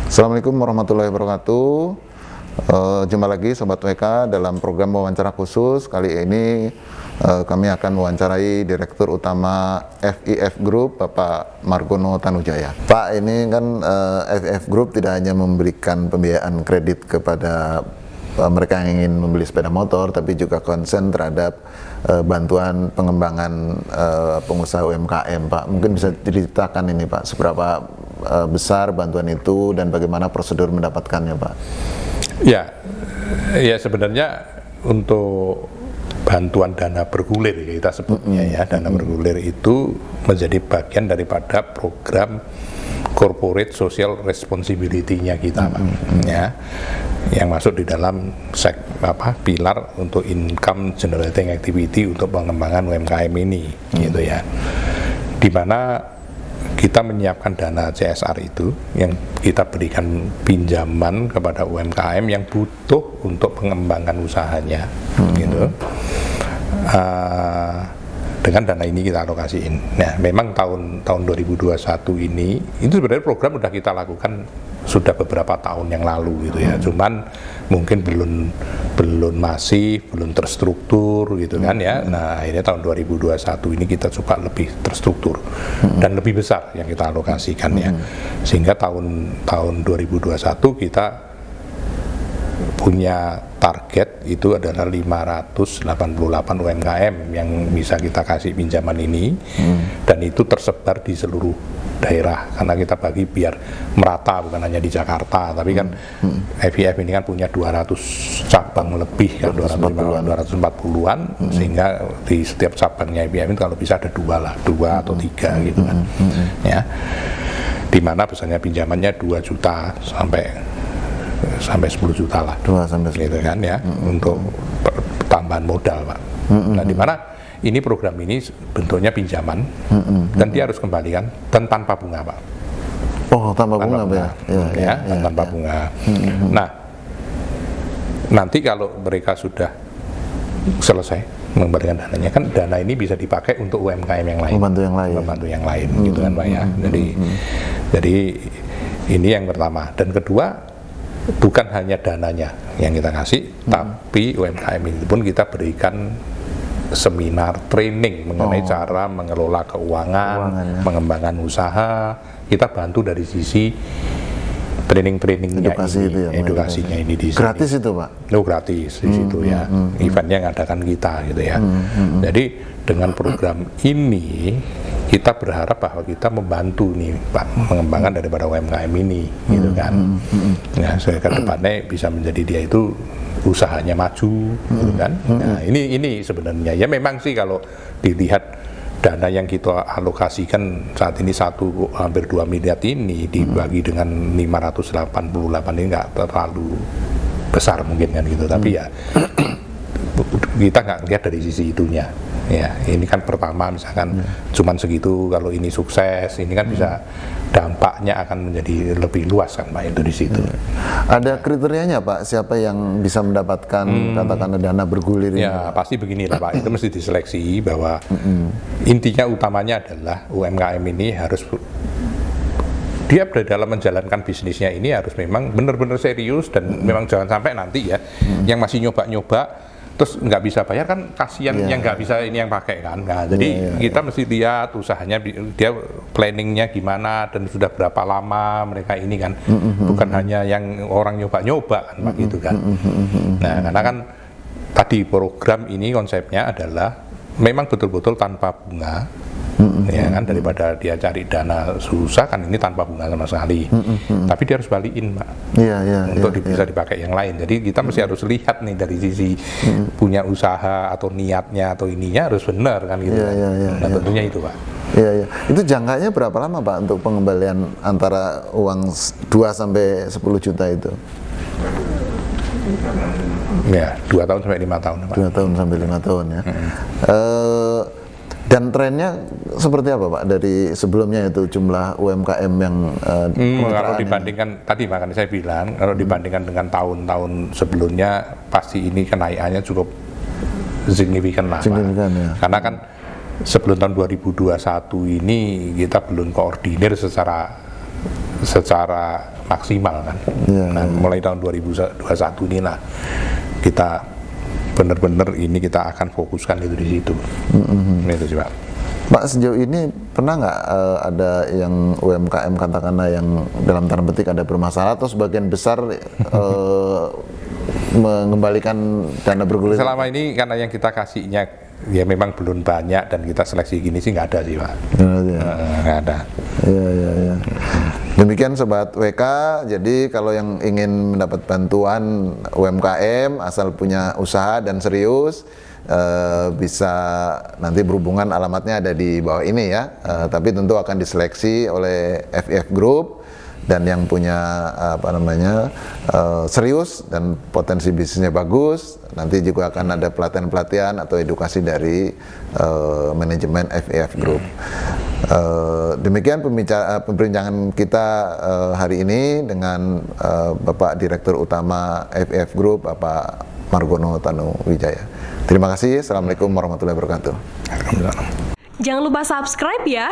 Assalamualaikum warahmatullahi wabarakatuh. Jumpa lagi Sobat WK dalam program wawancara khusus. Kali ini kami akan mewawancarai Direktur Utama FIF Group, Bapak Margono Tanujaya. Pak, ini kan FIF Group tidak hanya memberikan pembiayaan kredit kepada mereka yang ingin membeli sepeda motor, tapi juga konsen terhadap bantuan pengembangan pengusaha UMKM, Pak. Mungkin bisa diceritakan ini, Pak, seberapa besar bantuan itu dan bagaimana prosedur mendapatkannya, Pak? Ya sebenarnya untuk bantuan dana bergulir kita sebutnya dana bergulir itu menjadi bagian daripada program corporate social responsibility-nya kita, Pak. Yang masuk di dalam pilar untuk income generating activity untuk pengembangan UMKM ini, gitu ya. Di mana kita menyiapkan dana CSR itu yang kita berikan pinjaman kepada UMKM yang butuh untuk pengembangan usahanya, gitu. Dengan dana ini kita alokasiin. Nah, memang tahun 2021 ini itu sebenarnya program udah kita lakukan sudah beberapa tahun yang lalu, gitu ya. Cuman mungkin belum terstruktur, gitu kan ya. Nah, akhirnya tahun 2021 ini kita coba lebih terstruktur dan lebih besar yang kita alokasikan ya. Sehingga tahun 2021 kita punya target itu adalah 588 UMKM yang bisa kita kasih pinjaman ini, dan itu tersebar di seluruh daerah karena kita bagi biar merata, bukan hanya di Jakarta, tapi kan FIF ini kan punya 200 cabang lebih kan, 240-an, sehingga di setiap cabangnya FIF ini kalau bisa ada dua atau tiga gitu kan, ya, dimana misalnya pinjamannya 2 juta sampai 10 juta lah, 2 sampai 10 gitu kan ya, untuk tambahan modal, Pak. Nah, di mana ini program ini bentuknya pinjaman dan dia harus kembalikan dan tanpa bunga, Pak. Oh, tanpa bunga, Pak. Tanpa bunga. Nah, nanti kalau mereka sudah selesai mengembalikan dananya, kan dana ini bisa dipakai untuk UMKM yang lain, membantu yang lain, gitu kan, Pak ya. Jadi ini yang pertama. Dan kedua, bukan hanya dananya yang kita kasih, tapi UMKM ini pun kita berikan seminar training mengenai cara mengelola keuangan, mengembangkan usaha. Kita bantu dari sisi training-trainingnya, edukasinya ini di sini. Gratis itu, Pak? Oh, gratis di situ ya. Eventnya ngadakan kita, gitu ya. Jadi dengan program ini kita berharap bahwa kita membantu nih, Pak, mengembangkan daripada UMKM ini, gitu kan. Nah, ke depannya bisa menjadi dia itu usahanya maju, gitu kan. Nah, ini sebenarnya ya memang sih kalau dilihat dana yang kita alokasikan saat ini hampir 2 miliar ini dibagi dengan 588 ini nggak terlalu besar mungkin kan gitu, tapi ya kita nggak lihat dari sisi itunya. Ya, ini kan pertama misalkan cuman segitu, kalau ini sukses, ini kan bisa dampaknya akan menjadi lebih luas kan, Pak, itu di situ. Ada kriterianya, Pak, siapa yang bisa mendapatkan katakanlah dana bergulir ini? Ya, pasti beginilah, Pak, itu mesti diseleksi bahwa intinya utamanya adalah UMKM ini harus dia dalam menjalankan bisnisnya ini harus memang benar-benar serius dan memang jangan sampai nanti ya yang masih nyoba-nyoba terus nggak bisa bayar, kan kasihan yang nggak bisa ini yang pakai kan. Nah, jadi kita mesti lihat usahanya, dia planningnya gimana dan sudah berapa lama mereka ini kan, bukan hanya yang orang nyoba-nyoba kan, Pak, gitu kan. Nah, karena kan tadi program ini konsepnya adalah memang betul-betul tanpa bunga, ya kan, daripada dia cari dana susah kan, ini tanpa bunga sama sekali. Tapi dia harus balikin, Pak, untuk bisa dipakai yang lain. Jadi kita mesti harus lihat nih dari sisi punya usaha atau niatnya atau ininya harus benar kan gitu. Nah, tentunya itu, Pak. Itu jangkanya berapa lama, Pak, untuk pengembalian antara uang 2 sampai 10 juta itu? Ya, 2 tahun sampai 5 tahun, Pak. 2 tahun sampai 5 tahun ya. Dan trennya seperti apa, Pak, dari sebelumnya itu jumlah UMKM yang kalau dibandingkan tadi, makanya saya bilang kalau dibandingkan dengan tahun-tahun sebelumnya pasti ini kenaikannya cukup signifikan lah, signifikan, ya. Karena kan sebelum tahun 2021 ini kita belum koordinir secara secara maksimal kan. Nah, mulai tahun 2021 inilah kita benar-benar ini kita akan fokuskan itu di situ. Itu sih Pak. Pak, sejauh ini pernah nggak ada yang UMKM katakanlah yang dalam tanda petik ada bermasalah atau sebagian besar mengembalikan dana bergulir? Selama ini karena yang kita kasihnya ya memang belum banyak dan kita seleksi gini sih nggak ada sih Pak. Nggak ada. Iya. Demikian Sobat WK, jadi kalau yang ingin mendapat bantuan UMKM asal punya usaha dan serius, bisa nanti berhubungan, alamatnya ada di bawah ini ya, tapi tentu akan diseleksi oleh FIF Group, dan yang punya serius dan potensi bisnisnya bagus, nanti juga akan ada pelatihan-pelatihan atau edukasi dari manajemen FIF Group. Demikian perbincangan kita hari ini dengan Bapak Direktur Utama FIF Group, Bapak Margono Tanuwijaya. Terima kasih. Assalamualaikum warahmatullahi wabarakatuh. Jangan lupa subscribe ya.